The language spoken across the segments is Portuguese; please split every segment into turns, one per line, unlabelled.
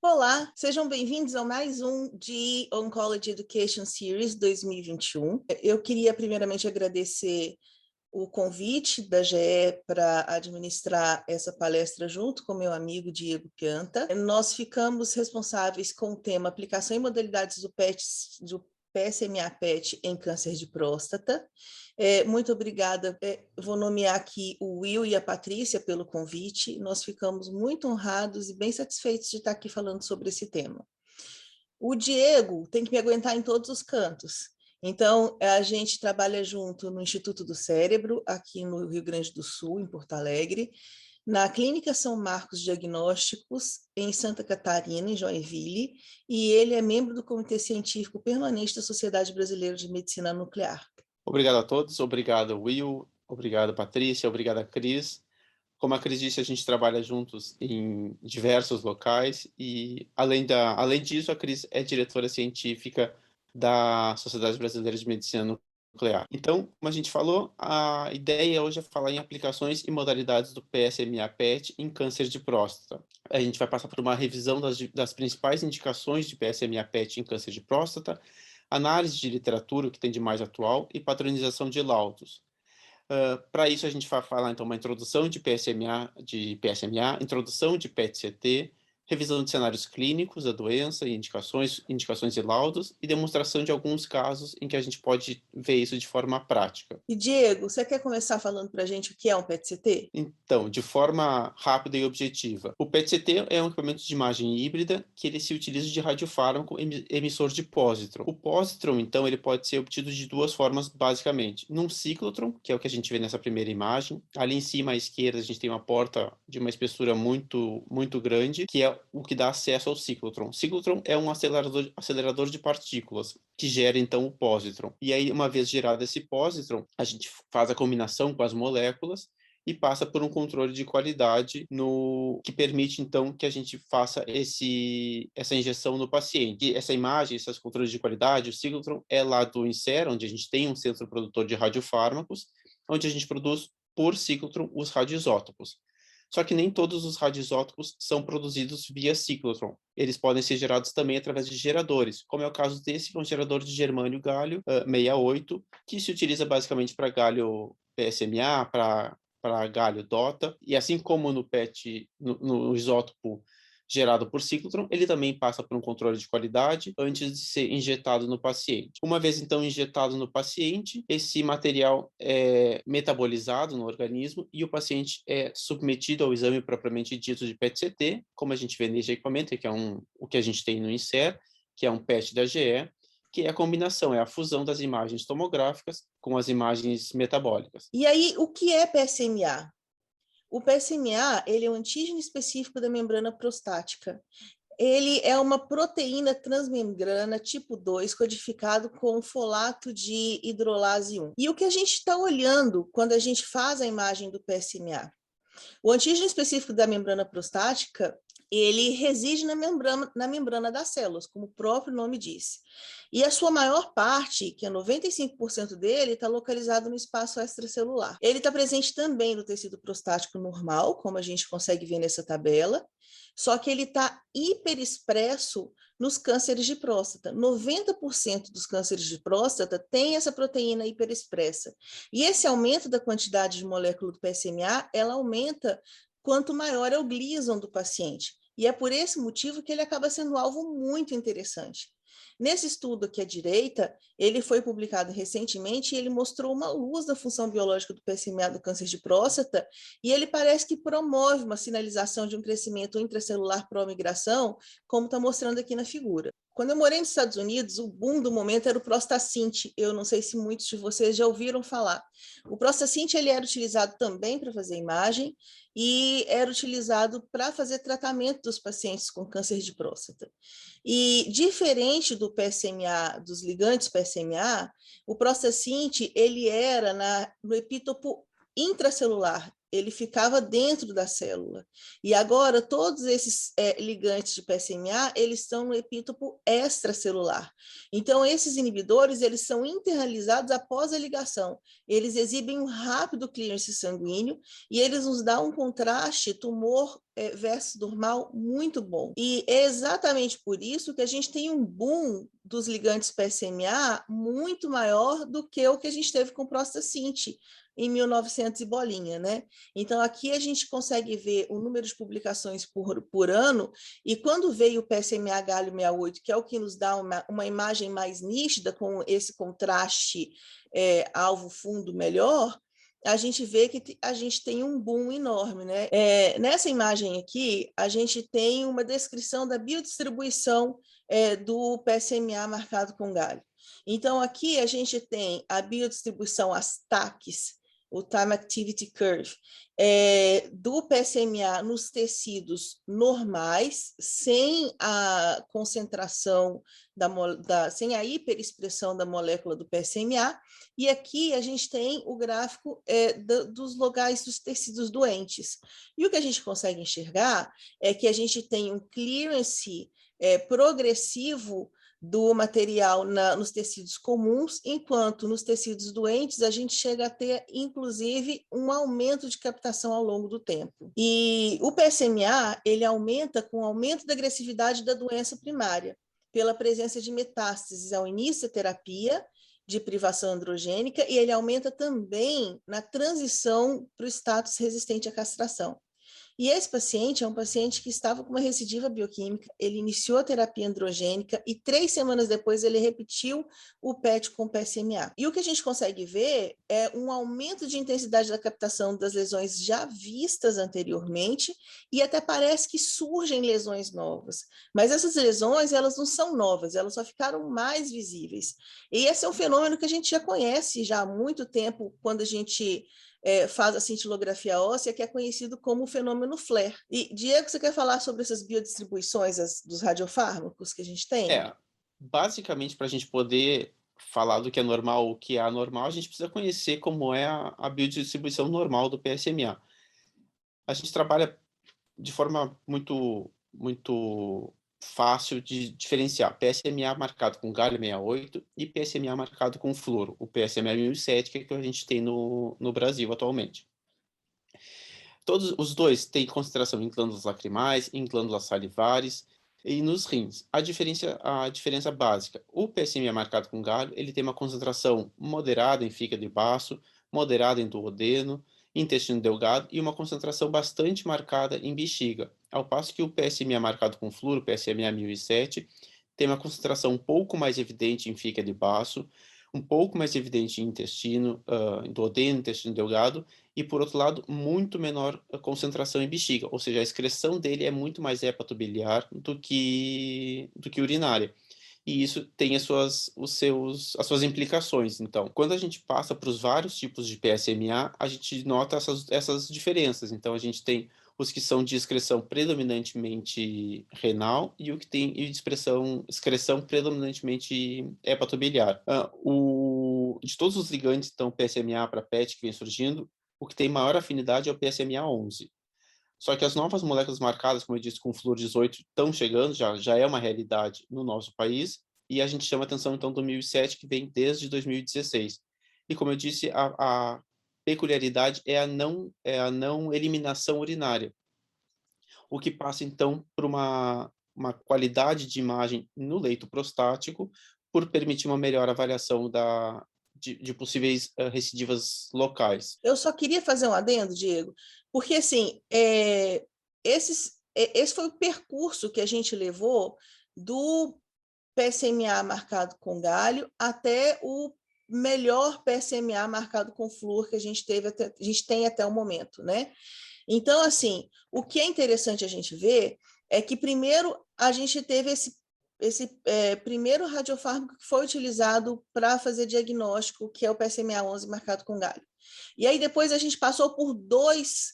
Olá, sejam bem-vindos a mais um de Oncology Education Series 2021. Eu queria primeiramente agradecer o convite da GE para administrar essa palestra junto com meu amigo Diego Pianta. Nós ficamos responsáveis com o tema Aplicação e Modalidades do PSMA-PET em câncer de próstata. Muito obrigada. Vou nomear aqui o Will e a Patrícia pelo convite. Nós ficamos muito honrados e bem satisfeitos de estar aqui falando sobre esse tema. O Diego tem que me aguentar em todos os cantos. Então, a gente trabalha junto no Instituto do Cérebro, aqui no Rio Grande do Sul, em Porto Alegre, na Clínica São Marcos Diagnósticos, em Santa Catarina, em Joinville, e ele é membro do Comitê Científico Permanente da Sociedade Brasileira de Medicina Nuclear.
Obrigado a todos, obrigado Will, obrigado Patrícia, obrigado Cris. Como a Cris disse, a gente trabalha juntos em diversos locais e, além disso, a Cris é diretora científica da Sociedade Brasileira de Medicina Nuclear. Então, como a gente falou, a ideia hoje é falar em aplicações e modalidades do PSMA-PET em câncer de próstata. A gente vai passar por uma revisão das principais indicações de PSMA-PET em câncer de próstata, análise de literatura, o que tem de mais atual, e padronização de laudos. Para isso, a gente vai falar, então, uma introdução de PSMA, introdução de PET-CT, revisão de cenários clínicos da doença, e indicações e laudos, e demonstração de alguns casos em que a gente pode ver isso de forma prática.
E, Diego, você quer começar falando para a gente o que é um PET-CT?
Então, de forma rápida e objetiva, o PET-CT é um equipamento de imagem híbrida que ele se utiliza de radiofármaco emissor de pósitron. O pósitron, então, ele pode ser obtido de duas formas, basicamente. Num ciclotron, que é o que a gente vê nessa primeira imagem. Ali em cima, à esquerda, a gente tem uma porta de uma espessura muito, muito grande, que é o que dá acesso ao ciclotron. O ciclotron é um acelerador de partículas, que gera, então, o pósitron. E aí, uma vez gerado esse pósitron, a gente faz a combinação com as moléculas e passa por um controle de qualidade que permite, então, que a gente faça essa injeção no paciente. E essa imagem, esses controles de qualidade, o ciclotron é lá do INSER, onde a gente tem um centro produtor de radiofármacos, onde a gente produz por ciclotron os radioisótopos. Só que nem todos os radioisótopos são produzidos via ciclotron. Eles podem ser gerados também através de geradores, como é o caso desse, que é um gerador de germânio-galho 68, que se utiliza basicamente para galho PSMA, para galho DOTA, e assim como no PET, no isótopo gerado por ciclotron, ele também passa por um controle de qualidade antes de ser injetado no paciente. Uma vez, então, injetado no paciente, esse material é metabolizado no organismo e o paciente é submetido ao exame propriamente dito de PET-CT, como a gente vê nesse equipamento, que é o que a gente tem no INSER, que é um PET da GE, que é a combinação, é a fusão das imagens tomográficas com as imagens metabólicas.
E aí, o que é PSMA? O PSMA, ele é um antígeno específico da membrana prostática. Ele é uma proteína transmembrana tipo 2 codificado com folato de hidrolase 1. E o que a gente está olhando quando a gente faz a imagem do PSMA? O antígeno específico da membrana prostática, ele reside na membrana das células, como o próprio nome diz. E a sua maior parte, que é 95% dele, está localizado no espaço extracelular. Ele está presente também no tecido prostático normal, como a gente consegue ver nessa tabela, só que ele está hiperexpresso nos cânceres de próstata. 90% dos cânceres de próstata tem essa proteína hiperexpressa. E esse aumento da quantidade de molécula do PSMA, ela aumenta quanto maior é o Gleason do paciente. E é por esse motivo que ele acaba sendo um alvo muito interessante. Nesse estudo aqui à direita, ele foi publicado recentemente e ele mostrou uma luz da função biológica do PSMA do câncer de próstata e ele parece que promove uma sinalização de um crescimento intracelular pró-migração, como está mostrando aqui na figura. Quando eu morei nos Estados Unidos, o boom do momento era o Prostacint. Eu não sei se muitos de vocês já ouviram falar. O Prostacint ele era utilizado também para fazer imagem e era utilizado para fazer tratamento dos pacientes com câncer de próstata. E diferente do PSMA, dos ligantes PSMA, o Prostacint ele era no epítopo intracelular, ele ficava dentro da célula. E agora, todos esses ligantes de PSMA, eles estão no epítopo extracelular. Então, esses inibidores, eles são internalizados após a ligação. Eles exibem um rápido clearance sanguíneo e eles nos dão um contraste tumor versus normal muito bom. E é exatamente por isso que a gente tem um boom dos ligantes PSMA muito maior do que o que a gente teve com prostacint em 1900 e bolinha, né? Então, aqui a gente consegue ver o número de publicações por ano, e quando veio o PSMA galho 68, que é o que nos dá uma imagem mais nítida, com esse contraste alvo-fundo melhor, a gente vê que a gente tem um boom enorme, né? Nessa imagem aqui, a gente tem uma descrição da biodistribuição do PSMA marcado com galho. Então, aqui a gente tem a biodistribuição, as TACs, o Time Activity Curve, do PSMA nos tecidos normais, sem a concentração, sem a hiperexpressão da molécula do PSMA, e aqui a gente tem o gráfico dos locais dos tecidos doentes. E o que a gente consegue enxergar é que a gente tem um clearance progressivo do material nos tecidos comuns, enquanto nos tecidos doentes a gente chega a ter, inclusive, um aumento de captação ao longo do tempo. E o PSMA, ele aumenta com o aumento da agressividade da doença primária, pela presença de metástases ao início da terapia, de privação androgênica, e ele aumenta também na transição para o status resistente à castração. E esse paciente é um paciente que estava com uma recidiva bioquímica, ele iniciou a terapia androgênica e 3 semanas depois ele repetiu o PET com PSMA. E o que a gente consegue ver é um aumento de intensidade da captação das lesões já vistas anteriormente, e até parece que surgem lesões novas. Mas essas lesões, elas não são novas, elas só ficaram mais visíveis. E esse é um fenômeno que a gente já conhece já há muito tempo, quando a gente faz a cintilografia óssea, que é conhecido como o fenômeno FLAIR. E, Diego, você quer falar sobre essas biodistribuições dos radiofármacos que a gente tem?
Basicamente, para a gente poder falar do que é normal ou o que é anormal, a gente precisa conhecer como é a biodistribuição normal do PSMA. A gente trabalha de forma muito fácil de diferenciar PSMA marcado com galho 68 e PSMA marcado com fluoro, o PSMA 1007, que é o que a gente tem no Brasil atualmente. Todos os dois têm concentração em glândulas lacrimais, em glândulas salivares e nos rins. A diferença básica: o PSMA marcado com galho, ele tem uma concentração moderada em fígado e baço, moderada em duodeno, intestino delgado e uma concentração bastante marcada em bexiga, ao passo que o PSMA marcado com fluoro, PSMA 1007, tem uma concentração um pouco mais evidente em fígado e baço, um pouco mais evidente em intestino, em duodeno, intestino delgado, e, por outro lado, muito menor concentração em bexiga, ou seja, a excreção dele é muito mais hepatobiliar do que urinária. E isso tem as suas implicações. Então, quando a gente passa para os vários tipos de PSMA, a gente nota essas diferenças. Então, a gente tem os que são de excreção predominantemente renal e o que tem de excreção predominantemente hepatobiliar. De todos os ligantes, então, PSMA para PET que vem surgindo, o que tem maior afinidade é o PSMA 11. Só que as novas moléculas marcadas, como eu disse, com flúor 18, estão chegando, já é uma realidade no nosso país, e a gente chama atenção, então, do 1007, que vem desde 2016. E, como eu disse, a peculiaridade é a não eliminação urinária, o que passa, então, por uma qualidade de imagem no leito prostático, por permitir uma melhor avaliação de possíveis recidivas locais.
Eu só queria fazer um adendo, Diego, porque, assim, esse foi o percurso que a gente levou do PSMA marcado com galho até o melhor PSMA marcado com flúor que a gente tem até o momento, né? Então, assim, o que é interessante a gente ver é que, primeiro, a gente teve esse primeiro radiofármaco que foi utilizado para fazer diagnóstico, que é o PSMA 11 marcado com galho. E aí depois a gente passou por 2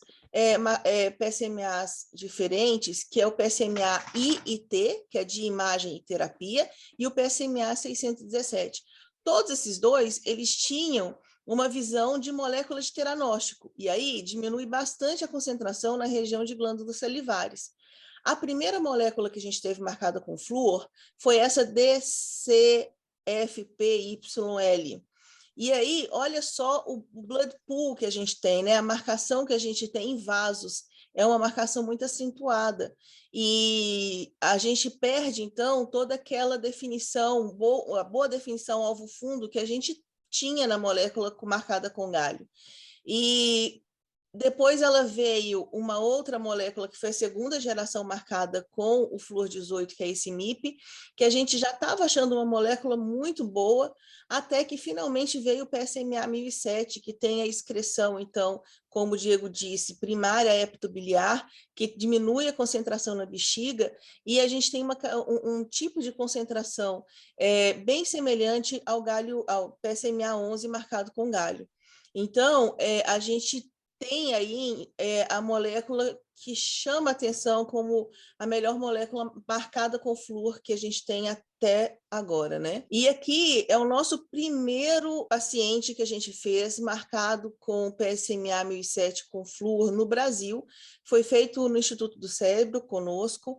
PSMAs diferentes, que é o PSMA I e T, que é de imagem e terapia, e o PSMA 617. Todos esses 2, eles tinham uma visão de molécula de teranóstico, e aí diminui bastante a concentração na região de glândulas salivares. A primeira molécula que a gente teve marcada com flúor foi essa DCFPYL. E aí, olha só o blood pool que a gente tem, né? A marcação que a gente tem em vasos é uma marcação muito acentuada. E a gente perde, então, toda aquela definição, a boa definição alvo-fundo que a gente tinha na molécula marcada com galho. E depois ela veio uma outra molécula que foi a segunda geração marcada com o flúor 18, que é esse MIP, que a gente já estava achando uma molécula muito boa, até que finalmente veio o PSMA 1007, que tem a excreção, então, como o Diego disse, primária hepatobiliar, que diminui a concentração na bexiga, e a gente tem um tipo de concentração bem semelhante ao PSMA 11 marcado com galho. Então, a gente tem aí a molécula que chama atenção como a melhor molécula marcada com flúor que a gente tem até agora, né? E aqui é o nosso primeiro paciente que a gente fez marcado com PSMA 1007 com flúor no Brasil. Foi feito no Instituto do Cérebro, conosco,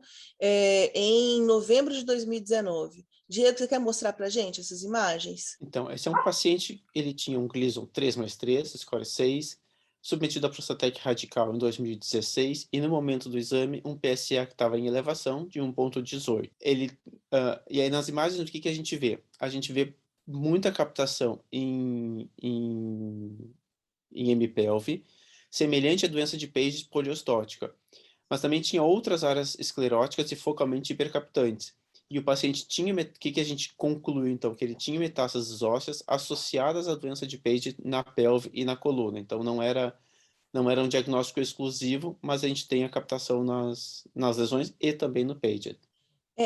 em novembro de 2019. Diego, você quer mostrar para a gente essas imagens?
Então, esse é um paciente, ele tinha um Gleason 3+3, score 6, submetido a prostatec radical em 2016 e no momento do exame um PSA que estava em elevação de 1,18. E aí nas imagens o que a gente vê? A gente vê muita captação em hemipelve, semelhante à doença de Paget poliostótica, mas também tinha outras áreas escleróticas e focalmente hipercaptantes. E o paciente tinha, o que a gente concluiu, então? Que ele tinha metástases ósseas associadas à doença de Paget na pelve e na coluna. Então, não era um diagnóstico exclusivo, mas a gente tem a captação nas lesões e também no Paget.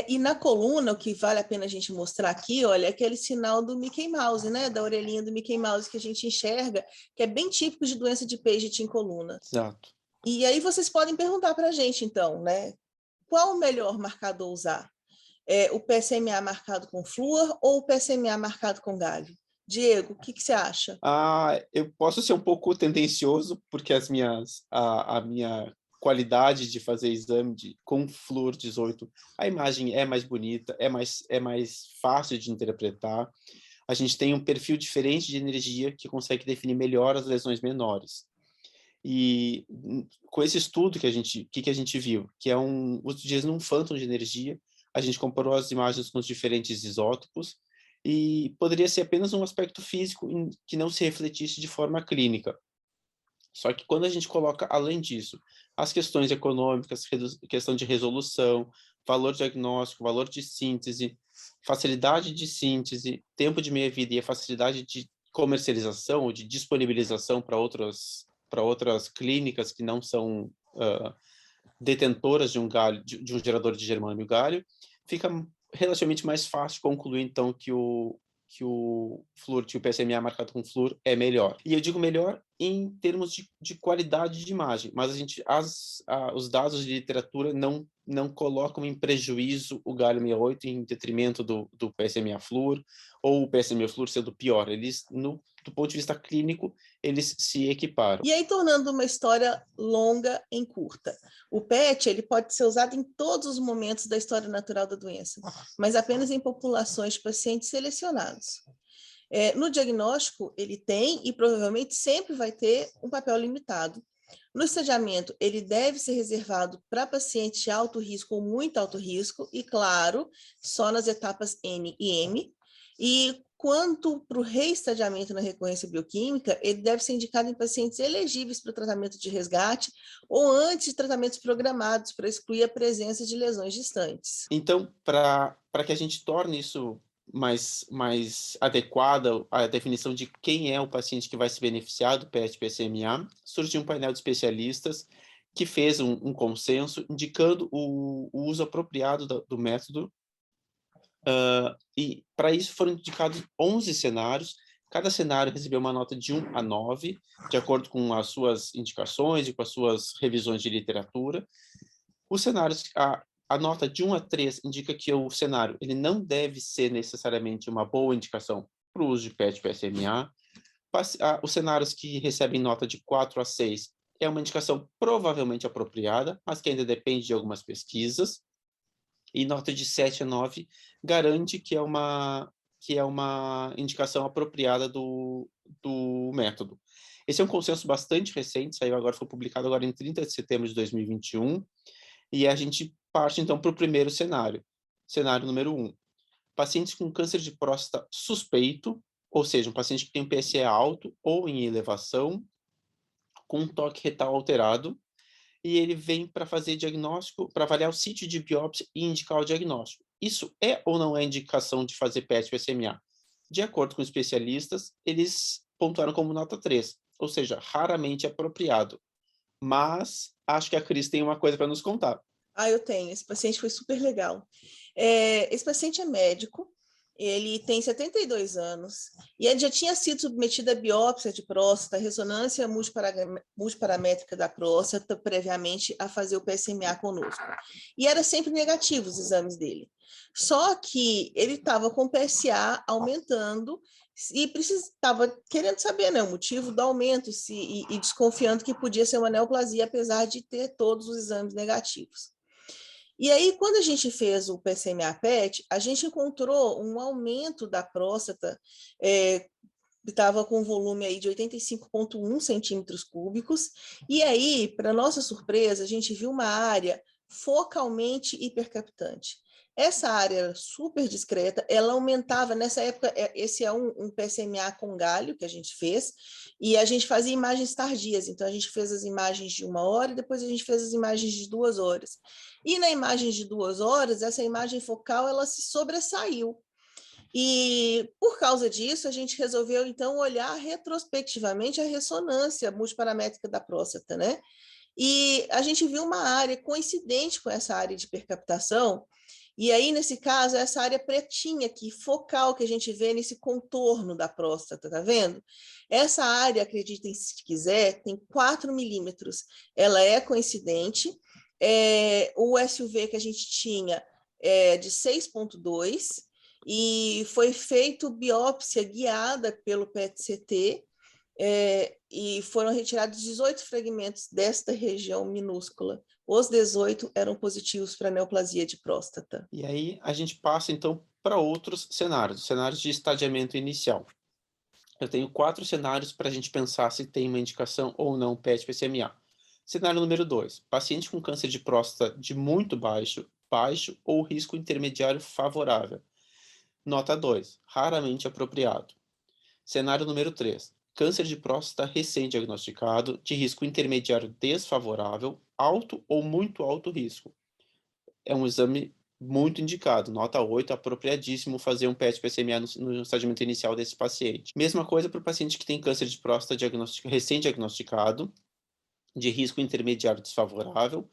E na coluna, o que vale a pena a gente mostrar aqui, olha, é aquele sinal do Mickey Mouse, né? Da orelhinha do Mickey Mouse que a gente enxerga, que é bem típico de doença de Paget em coluna.
Exato.
E aí vocês podem perguntar para a gente, então, né? Qual o melhor marcador usar? O PSMA marcado com flúor ou o PSMA marcado com galho? Diego, o que você acha?
Eu posso ser um pouco tendencioso, porque a minha qualidade de fazer exame com flúor 18, a imagem é mais bonita, é mais fácil de interpretar. A gente tem um perfil diferente de energia que consegue definir melhor as lesões menores. E com esse estudo que a gente viu, que é utilizando um fântano de energia, a gente comparou as imagens com os diferentes isótopos e poderia ser apenas um aspecto físico que não se refletisse de forma clínica. Só que quando a gente coloca, além disso, as questões econômicas, questão de resolução, valor diagnóstico, valor de síntese, facilidade de síntese, tempo de meia-vida e a facilidade de comercialização ou de disponibilização para outras clínicas que não são detentoras de um galho, de um gerador de germânio galho, fica relativamente mais fácil concluir, então, que o flúor, que o PSMA marcado com flúor é melhor. E eu digo melhor em termos de qualidade de imagem, mas os dados de literatura não colocam em prejuízo o galho 68 em detrimento do PSMA flúor, ou o PSMA flúor sendo pior. Eles, do ponto de vista clínico, eles se equiparam.
E aí, tornando uma história longa em curta. O PET ele pode ser usado em todos os momentos da história natural da doença, mas apenas em populações de pacientes selecionados. No diagnóstico, ele tem e provavelmente sempre vai ter um papel limitado. No estadiamento, ele deve ser reservado para pacientes de alto risco ou muito alto risco, e, claro, só nas etapas N e M. E quanto para o reestadiamento na recorrência bioquímica, ele deve ser indicado em pacientes elegíveis para o tratamento de resgate ou antes de tratamentos programados para excluir a presença de lesões distantes.
Então, para que a gente torne isso mais adequada à definição de quem é o paciente que vai se beneficiar do PET-PSMA, surgiu um painel de especialistas que fez um consenso indicando o uso apropriado do método, e para isso foram indicados 11 cenários. Cada cenário recebeu uma nota de 1 a 9, de acordo com as suas indicações e com as suas revisões de literatura. Os cenários, a nota de 1 a 3 indica que o cenário ele não deve ser necessariamente uma boa indicação para o uso de PET-PSMA. Os cenários que recebem nota de 4 a 6 é uma indicação provavelmente apropriada, mas que ainda depende de algumas pesquisas. E nota de 7 a 9 garante que é uma indicação apropriada do método. Esse é um consenso bastante recente, foi publicado agora em 30 de setembro de 2021, e a gente parte, então, para o primeiro cenário. Cenário número 1. Pacientes com câncer de próstata suspeito, ou seja, um paciente que tem um PSA alto ou em elevação, com um toque retal alterado, e ele vem para fazer diagnóstico, para avaliar o sítio de biópsia e indicar o diagnóstico. Isso é ou não é indicação de fazer PET-PSMA? De acordo com especialistas, eles pontuaram como nota 3, ou seja, raramente apropriado. Mas acho que a Cris tem uma coisa para nos contar.
Eu tenho. Esse paciente foi super legal. Esse paciente é médico, ele tem 72 anos e ele já tinha sido submetido a biópsia de próstata, ressonância multiparamétrica da próstata, previamente a fazer o PSMA conosco. E era sempre negativo os exames dele. Só que ele estava com o PSA aumentando e estava querendo saber, né, o motivo do aumento e desconfiando que podia ser uma neoplasia, apesar de ter todos os exames negativos. E aí, quando a gente fez o PSMA-PET, a gente encontrou um aumento da próstata, estava com um volume aí de 85,1 centímetros cúbicos, e aí, para nossa surpresa, a gente viu uma área focalmente hipercaptante. Essa área era super discreta, ela aumentava, nessa época, esse é um PSMA com galho que a gente fez, e a gente fazia imagens tardias, então a gente fez as imagens de 1 hora, e depois a gente fez as imagens de 2 horas. E na imagem de 2 horas, essa imagem focal, ela se sobressaiu. E, por causa disso, a gente resolveu, então, olhar retrospectivamente a ressonância multiparamétrica da próstata, né? E a gente viu uma área coincidente com essa área de hipercaptação, e aí, nesse caso, essa área pretinha aqui, focal, que a gente vê nesse contorno da próstata, tá vendo? Essa área, acreditem se quiser, tem 4 milímetros. Ela é coincidente. O SUV que a gente tinha é de 6,2 e foi feito biópsia guiada pelo PET-CT, e foram retirados 18 fragmentos desta região minúscula. Os 18 eram positivos para neoplasia de próstata.
E aí a gente passa, então, para outros cenários de estadiamento inicial. Eu tenho 4 cenários para a gente pensar se tem uma indicação ou não PET-PSMA. Cenário número 2, paciente com câncer de próstata de muito baixo ou risco intermediário favorável. Nota 2, raramente apropriado. Cenário número 3, câncer de próstata recém-diagnosticado, de risco intermediário desfavorável, alto ou muito alto risco. É um exame muito indicado, nota 8, apropriadíssimo fazer um PET-PSMA no estadiamento inicial desse paciente. Mesma coisa para o paciente que tem câncer de próstata recém-diagnosticado, de risco intermediário desfavorável,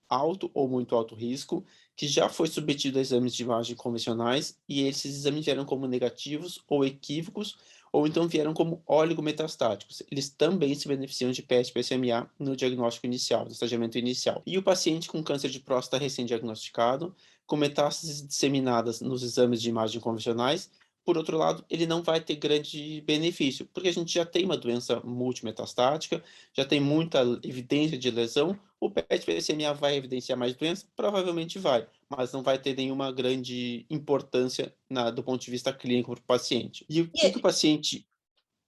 alto ou muito alto risco, que já foi submetido a exames de imagem convencionais e esses exames vieram como negativos ou equívocos, ou então vieram como oligometastáticos. Eles também se beneficiam de PET-PSMA no diagnóstico inicial, no estadiamento inicial. E o paciente com câncer de próstata recém-diagnosticado, com metástases disseminadas nos exames de imagem convencionais, por outro lado, ele não vai ter grande benefício, porque a gente já tem uma doença multimetastática, já tem muita evidência de lesão. O PET-PSMA vai evidenciar mais doença? Provavelmente vai, mas não vai ter nenhuma grande importância do ponto de vista clínico para o paciente. E o que o paciente...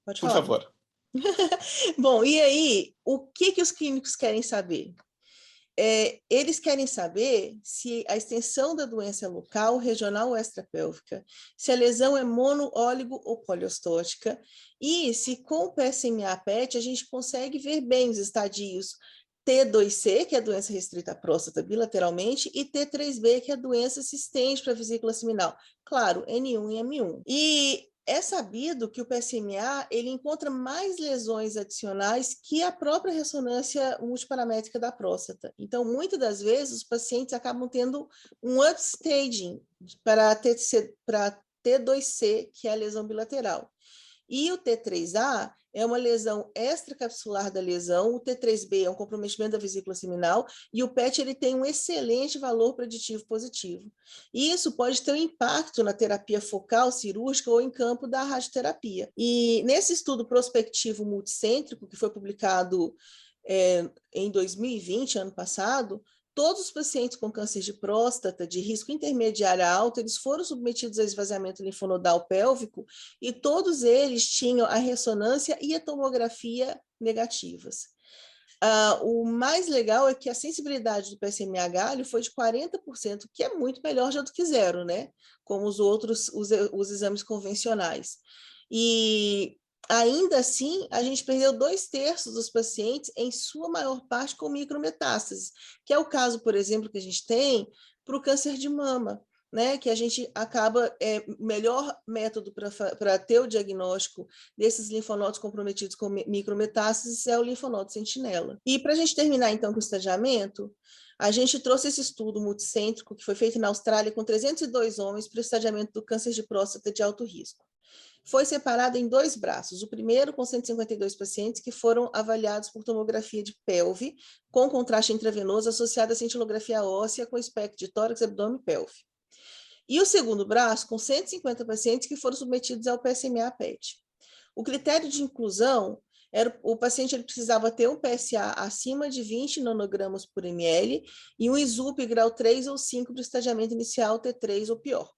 Pode
Por
falar.
favor.
Bom, e aí, o que os clínicos querem saber? Eles querem saber se a extensão da doença é local, regional ou extrapélvica, se a lesão é mono, óligo ou poliostótica, e se com o PSMA-PET a gente consegue ver bem os estadios T2C, que é a doença restrita à próstata bilateralmente, e T3B, que é a doença se estende para a vesícula seminal. Claro, N1 e M1. E é sabido que o PSMA ele encontra mais lesões adicionais que a própria ressonância multiparamétrica da próstata. Então, muitas das vezes, os pacientes acabam tendo um upstaging para T2C, que é a lesão bilateral. E o T3A é uma lesão extracapsular da lesão, o T3B é um comprometimento da vesícula seminal, e o PET ele tem um excelente valor preditivo positivo. E isso pode ter um impacto na terapia focal cirúrgica ou em campo da radioterapia. E nesse estudo prospectivo multicêntrico, que foi publicado em 2020, ano passado, todos os pacientes com câncer de próstata de risco intermediário alto, eles foram submetidos a esvaziamento linfonodal pélvico e todos eles tinham a ressonância e a tomografia negativas. O mais legal é que a sensibilidade do PSMA-galho foi de 40%, que é muito melhor já do que zero, né? Como os exames convencionais. E ainda assim, a gente perdeu 2/3 dos pacientes, em sua maior parte com micrometástases, que é o caso, por exemplo, que a gente tem para o câncer de mama, né, que a gente acaba, o melhor método para ter o diagnóstico desses linfonodos comprometidos com micrometástases é o linfonodo sentinela. E para a gente terminar, então, com o estadiamento, a gente trouxe esse estudo multicêntrico que foi feito na Austrália com 302 homens para o estadiamento do câncer de próstata de alto risco. Foi separado em 2 braços. O primeiro com 152 pacientes que foram avaliados por tomografia de pelve com contraste intravenoso associado à cintilografia óssea com espectro de tórax, abdômen e pelve. E o segundo braço com 150 pacientes que foram submetidos ao PSMA-PET. O critério de inclusão era o paciente ele precisava ter um PSA acima de 20 nanogramas por ml e um ISUP grau 3 ou 5 para o estadiamento inicial T3 ou pior.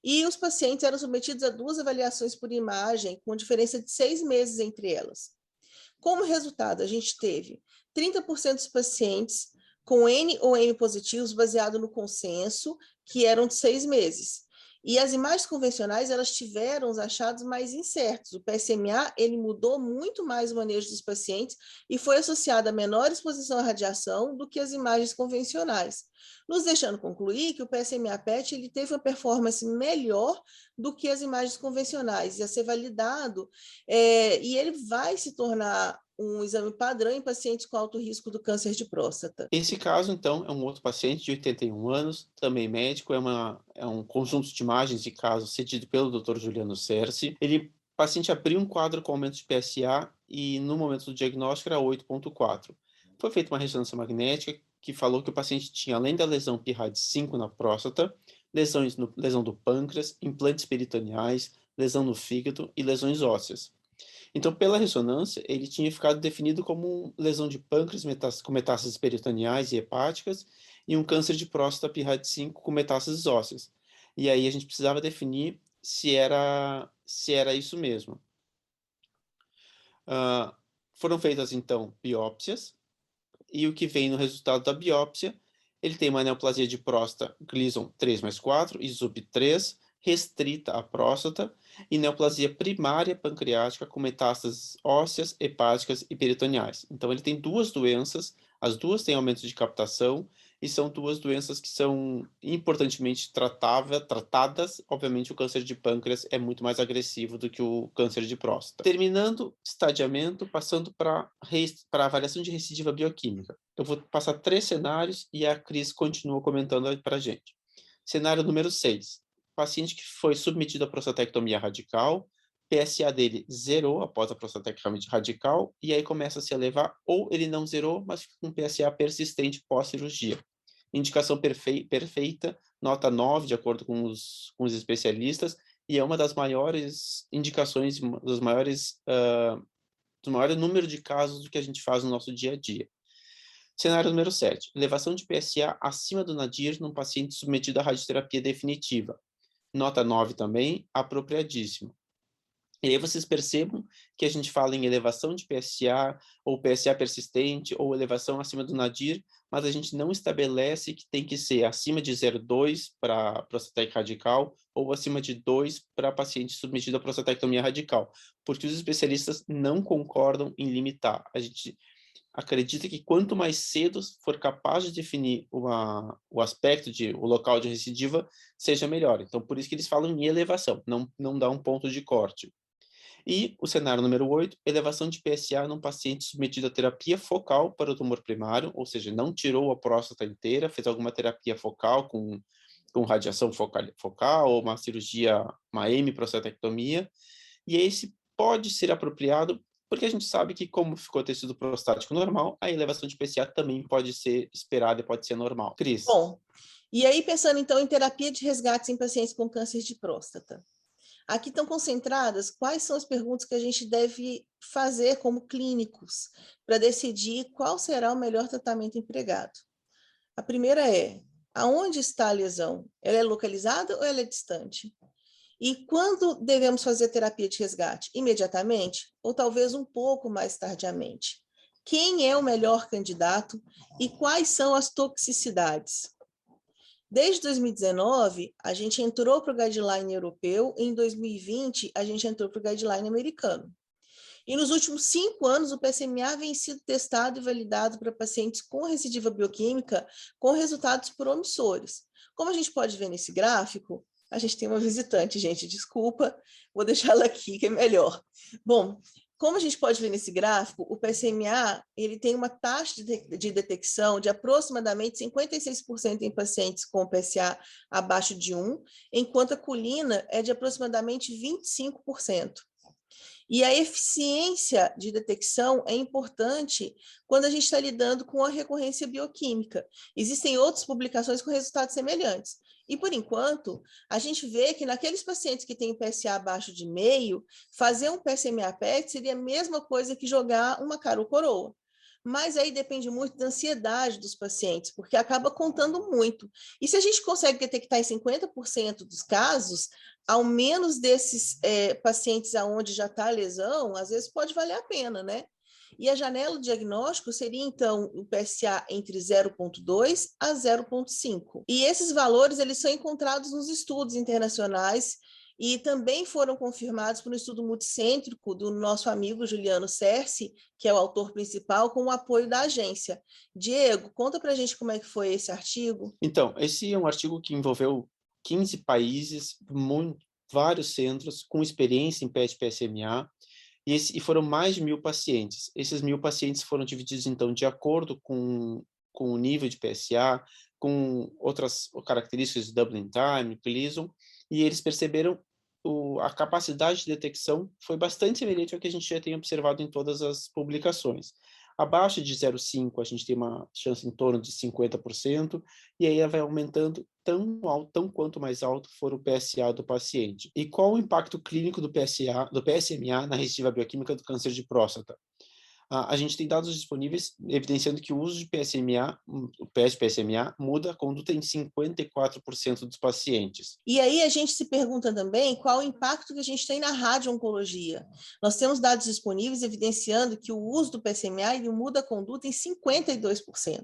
E os pacientes eram submetidos a 2 avaliações por imagem, com diferença de 6 meses entre elas. Como resultado, a gente teve 30% dos pacientes com N ou M positivos, baseado no consenso, que eram de 6 meses. E as imagens convencionais, elas tiveram os achados mais incertos. O PSMA, ele mudou muito mais o manejo dos pacientes e foi associado a menor exposição à radiação do que as imagens convencionais, nos deixando concluir que o PSMA-PET ele teve uma performance melhor do que as imagens convencionais, ia ser validado, e ele vai se tornar um exame padrão em pacientes com alto risco do câncer de próstata.
Esse caso, então, é um outro paciente de 81 anos, também médico, é um conjunto de imagens de caso cedido pelo Dr. Juliano Cerci. O paciente abriu um quadro com aumento de PSA e, no momento do diagnóstico, era 8,4. Foi feita uma ressonância magnética que falou que o paciente tinha, além da lesão PIRAD5 na próstata, lesão do pâncreas, implantes peritoneais, lesão no fígado e lesões ósseas. Então, pela ressonância, ele tinha ficado definido como lesão de pâncreas com metástases peritoneais e hepáticas e um câncer de próstata PIRAD5 com metástases ósseas. E aí a gente precisava definir se era isso mesmo. Foram feitas, então, biópsias, e o que vem no resultado da biópsia, ele tem uma neoplasia de próstata Gleason 3+4, ISUP 3, restrita à próstata, e neoplasia primária pancreática com metástases ósseas, hepáticas e peritoneais. Então, ele tem 2 doenças, as 2 têm aumento de captação, e são 2 doenças que são importantemente tratadas. Obviamente, o câncer de pâncreas é muito mais agressivo do que o câncer de próstata. Terminando estadiamento, passando para a avaliação de recidiva bioquímica. Eu vou passar 3 cenários e a Cris continua comentando para a gente. Cenário número 6. Paciente que foi submetido à prostatectomia radical, PSA dele zerou após a prostatectomia radical, e aí começa a se elevar, ou ele não zerou, mas fica com PSA persistente pós-cirurgia. Indicação perfeita, nota 9, de acordo com os especialistas, e é uma das maiores indicações, do maior número de casos do que a gente faz no nosso dia a dia. Cenário número 7. Elevação de PSA acima do nadir num paciente submetido à radioterapia definitiva. Nota 9 também, apropriadíssimo. E aí vocês percebam que a gente fala em elevação de PSA, ou PSA persistente, ou elevação acima do nadir, mas a gente não estabelece que tem que ser acima de 0,2 para prostatectomia radical, ou acima de 2 para paciente submetido à prostatectomia radical, porque os especialistas não concordam em limitar. A gente acredita que quanto mais cedo for capaz de definir o aspecto, o local de recidiva, seja melhor. Então, por isso que eles falam em elevação, não dá um ponto de corte. E o cenário número 8, elevação de PSA num paciente submetido à terapia focal para o tumor primário, ou seja, não tirou a próstata inteira, fez alguma terapia focal com radiação focal ou uma cirurgia, uma hemiprostatectomia, e esse pode ser apropriado, porque a gente sabe que, como ficou tecido prostático normal, a elevação de PSA também pode ser esperada e pode ser normal. Cris?
Bom, e aí pensando então em terapia de resgate em pacientes com câncer de próstata. Aqui estão concentradas quais são as perguntas que a gente deve fazer como clínicos para decidir qual será o melhor tratamento empregado. A primeira é: aonde está a lesão? Ela é localizada ou ela é distante? E quando devemos fazer terapia de resgate? Imediatamente ou talvez um pouco mais tardiamente? Quem é o melhor candidato e quais são as toxicidades? Desde 2019, a gente entrou para o guideline europeu, em 2020, a gente entrou para o guideline americano. E nos últimos 5 anos, o PSMA vem sido testado e validado para pacientes com recidiva bioquímica com resultados promissores. Como a gente pode ver nesse gráfico, a gente tem uma visitante, gente, desculpa, vou deixá-la aqui, que é melhor. Bom, como a gente pode ver nesse gráfico, o PSMA ele tem uma taxa de detecção de aproximadamente 56% em pacientes com PSA abaixo de 1, enquanto a colina é de aproximadamente 25%. E a eficiência de detecção é importante quando a gente está lidando com a recorrência bioquímica. Existem outras publicações com resultados semelhantes. E, por enquanto, a gente vê que naqueles pacientes que têm PSA abaixo de meio, fazer um PSMA PET seria a mesma coisa que jogar uma cara ou coroa. Mas aí depende muito da ansiedade dos pacientes, porque acaba contando muito. E se a gente consegue detectar em 50% dos casos, ao menos desses pacientes aonde já está a lesão, às vezes pode valer a pena, né? E a janela de diagnóstico seria, então, o PSA entre 0,2 a 0,5. E esses valores, eles são encontrados nos estudos internacionais e também foram confirmados por um estudo multicêntrico do nosso amigo Juliano Cerci, que é o autor principal, com o apoio da agência. Diego, conta para a gente como é que foi esse artigo.
Então, esse é um artigo que envolveu 15 países, vários centros com experiência em PET-PSMA, e foram mais de 1.000 pacientes. Esses 1.000 pacientes foram divididos, então, de acordo com o nível de PSA, com outras características de doubling time, Gleason, e eles perceberam a capacidade de detecção foi bastante semelhante ao que a gente já tem observado em todas as publicações. Abaixo de 0,5, a gente tem uma chance em torno de 50%, e aí ela vai aumentando tão alto, tão quanto mais alto for o PSA do paciente. E qual o impacto clínico do PSMA na recidiva bioquímica do câncer de próstata? A gente tem dados disponíveis evidenciando que o uso de PSMA, o PSMA, muda a conduta em 54% dos pacientes.
E aí a gente se pergunta também qual o impacto que a gente tem na radio-oncologia. Nós temos dados disponíveis evidenciando que o uso do PSMA ele muda a conduta em 52%.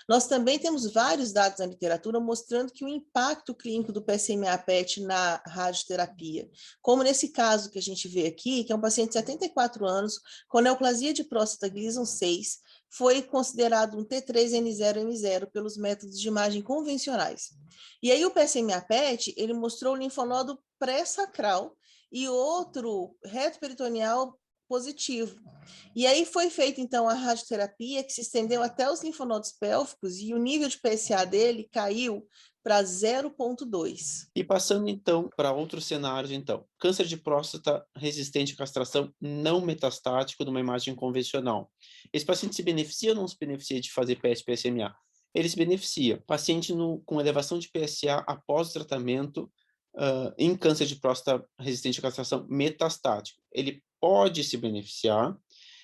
Nós também temos vários dados na literatura mostrando que o impacto clínico do PSMA PET na radioterapia, como nesse caso que a gente vê aqui, que é um paciente de 74 anos com neoplasia de próstata Gleason 6, foi considerado um T3N0M0 pelos métodos de imagem convencionais. E aí o PSMA PET, ele mostrou o linfonodo pré-sacral e outro reto-peritoneal positivo. E aí foi feita, então, a radioterapia, que se estendeu até os linfonodos pélvicos, e o nível de PSA dele caiu para 0,2.
E passando, então, para outros cenários, então. Câncer de próstata resistente à castração não metastático numa imagem convencional. Esse paciente se beneficia ou não se beneficia de fazer PET-PSMA? Ele se beneficia. Paciente com elevação de PSA após o tratamento em câncer de próstata resistente à castração metastático. Ele pode se beneficiar,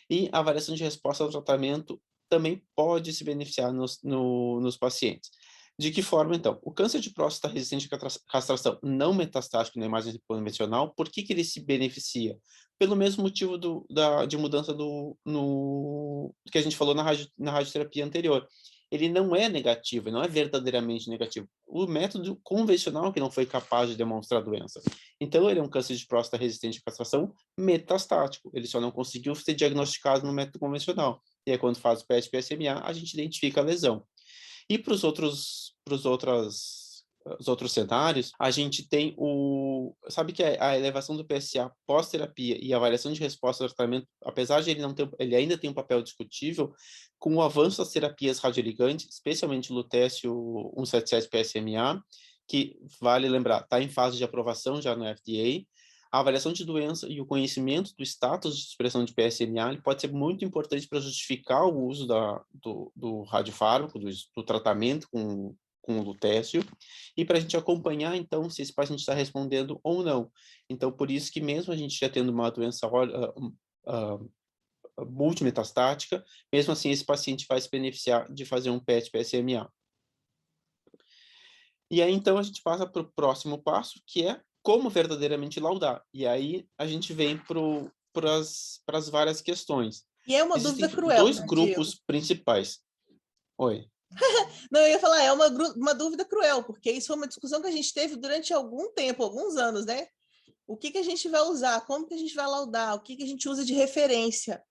e a avaliação de resposta ao tratamento também pode se beneficiar nos pacientes. De que forma, então? O câncer de próstata resistente à castração não metastático na imagem convencional, por que ele se beneficia? Pelo mesmo motivo de mudança do que a gente falou na radioterapia anterior. Ele não é negativo, não é verdadeiramente negativo. O método convencional que não foi capaz de demonstrar a doença. Então, ele é um câncer de próstata resistente à castração metastático. Ele só não conseguiu ser diagnosticado no método convencional. E aí, quando faz o PET-PSMA, a gente identifica a lesão. E para os outros cenários, a gente tem sabe que a elevação do PSA pós-terapia e a avaliação de resposta ao tratamento, apesar de ele ainda tem um papel discutível, com o avanço das terapias radioligantes, especialmente o lutécio 177 PSMA, que, vale lembrar, está em fase de aprovação já no FDA, A avaliação de doença e o conhecimento do status de expressão de PSMA ele pode ser muito importante para justificar o uso do radiofármaco, do tratamento com o lutécio, e para a gente acompanhar, então, se esse paciente está respondendo ou não. Então, por isso que mesmo a gente já tendo uma doença multimetastática, mesmo assim esse paciente vai se beneficiar de fazer um PET-PSMA. E aí, então, a gente passa para o próximo passo, que é como verdadeiramente laudar. E aí a gente vem para as várias questões.
E é uma
Existem
dúvida cruel,
dois
né, Diego?
grupos principais. Oi.
Não, eu ia falar, é uma dúvida cruel, porque isso foi uma discussão que a gente teve durante algum tempo, alguns anos, né? O que a gente vai usar? Como que a gente vai laudar? O que a gente usa de referência?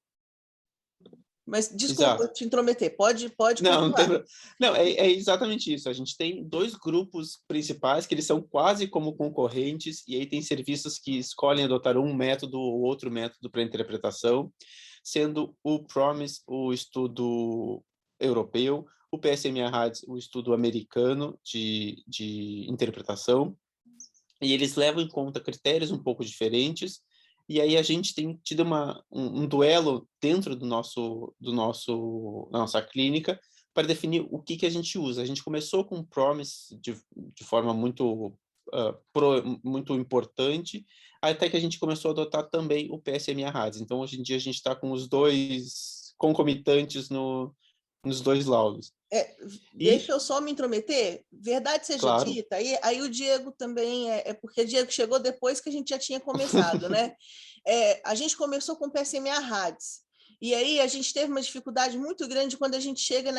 Mas, desculpa
Exato.
te intrometer, pode
Não tem.
continuar.
Não, é exatamente isso. A gente tem dois grupos principais que eles são quase como concorrentes, e aí tem serviços que escolhem adotar um método ou outro método para interpretação, sendo o PROMIS o estudo europeu, o PSMA-RADS o estudo americano de interpretação, e eles levam em conta critérios um pouco diferentes, e aí a gente tem tido um duelo dentro da nossa clínica para definir o que a gente usa. A gente começou com o PROMIS de forma muito importante, até que a gente começou a adotar também o PSMA-RADS. Então, hoje em dia, a gente está com os dois concomitantes nos dois laudos.
Deixa eu só me intrometer. Verdade seja
Claro.
dita, aí o Diego também, porque o Diego chegou depois que a gente já tinha começado, né? A gente começou com o PSMA RADS, e aí a gente teve uma dificuldade muito grande quando a gente chega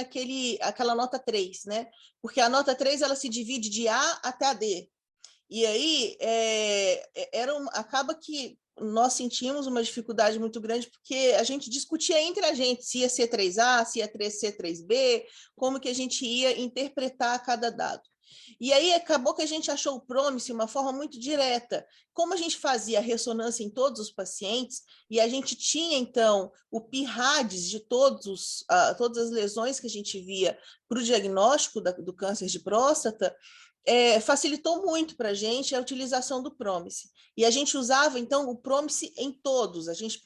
aquela nota 3, né? Porque a nota 3 ela se divide de A até a D. E aí acaba que nós sentimos uma dificuldade muito grande porque a gente discutia entre a gente se ia ser 3A, se ia ser 3B, como que a gente ia interpretar cada dado. E aí acabou que a gente achou o PROMIS uma forma muito direta. Como a gente fazia ressonância em todos os pacientes, e a gente tinha, então, o PIRADS de todas as lesões que a gente via para o diagnóstico do câncer de próstata, facilitou muito para a gente a utilização do PROMIS. E a gente usava, então, o PROMIS em todos. A gente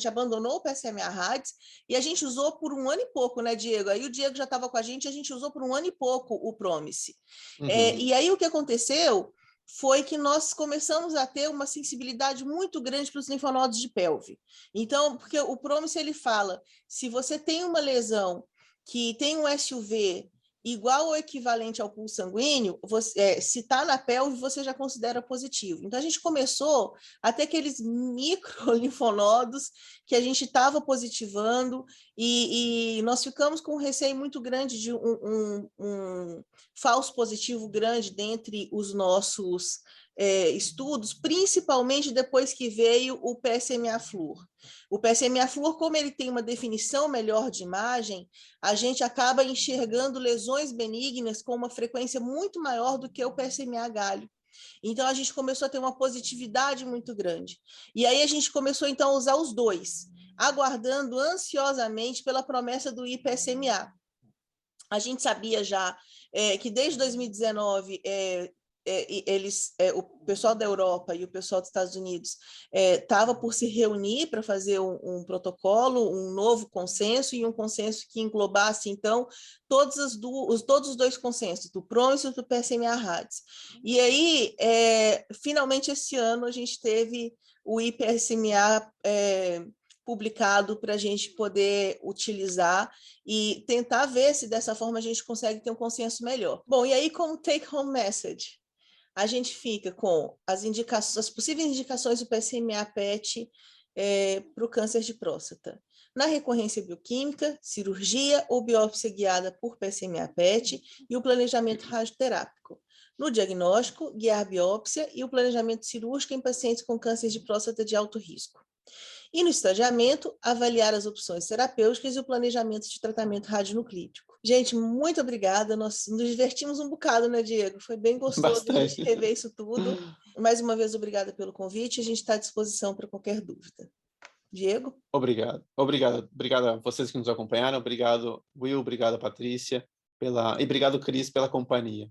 abandonou o PSMA-RADS e a gente usou por um ano e pouco, né, Diego? Aí o Diego já estava com a gente usou por um ano e pouco o PROMIS.
Uhum.
E aí o que aconteceu foi que nós começamos a ter uma sensibilidade muito grande para os linfonodos de pelve. Então, porque o PROMIS, ele fala, se você tem uma lesão que tem um SUV igual ou equivalente ao pulso sanguíneo, se está na pelve, você já considera positivo. Então, a gente começou a ter aqueles microlinfonodos que a gente estava positivando e nós ficamos com um receio muito grande de um falso positivo grande dentre os nossos estudos, principalmente depois que veio o PSMA-Fluor. O PSMA-Fluor, como ele tem uma definição melhor de imagem, a gente acaba enxergando lesões benignas com uma frequência muito maior do que o PSMA-Galho. Então, a gente começou a ter uma positividade muito grande. E aí a gente começou, então, a usar os dois, aguardando ansiosamente pela promessa do IPSMA. A gente sabia já que desde 2019 o pessoal da Europa e o pessoal dos Estados Unidos estava por se reunir para fazer um protocolo, um novo consenso e um consenso que englobasse, então, todos os dois consensos, do PROMIS e do PSMA-RADS. E aí, finalmente, esse ano, a gente teve o IPSMA publicado para a gente poder utilizar e tentar ver se dessa forma a gente consegue ter um consenso melhor. Bom, e aí como take-home message, a gente fica com as possíveis indicações do PSMA-PET para o câncer de próstata. Na recorrência bioquímica, cirurgia ou biópsia guiada por PSMA-PET e o planejamento radioterápico. No diagnóstico, guiar biópsia e o planejamento cirúrgico em pacientes com câncer de próstata de alto risco. E no estadiamento, avaliar as opções terapêuticas e o planejamento de tratamento radionuclídico. Gente, muito obrigada. Nós nos divertimos um bocado, né, Diego? Foi bem gostoso a gente rever isso tudo. Mais uma vez, obrigada pelo convite. A gente está à disposição para qualquer dúvida. Diego?
Obrigado. Obrigado a vocês que nos acompanharam. Obrigado, Will. Obrigado, Patrícia. E obrigado, Cris, pela companhia.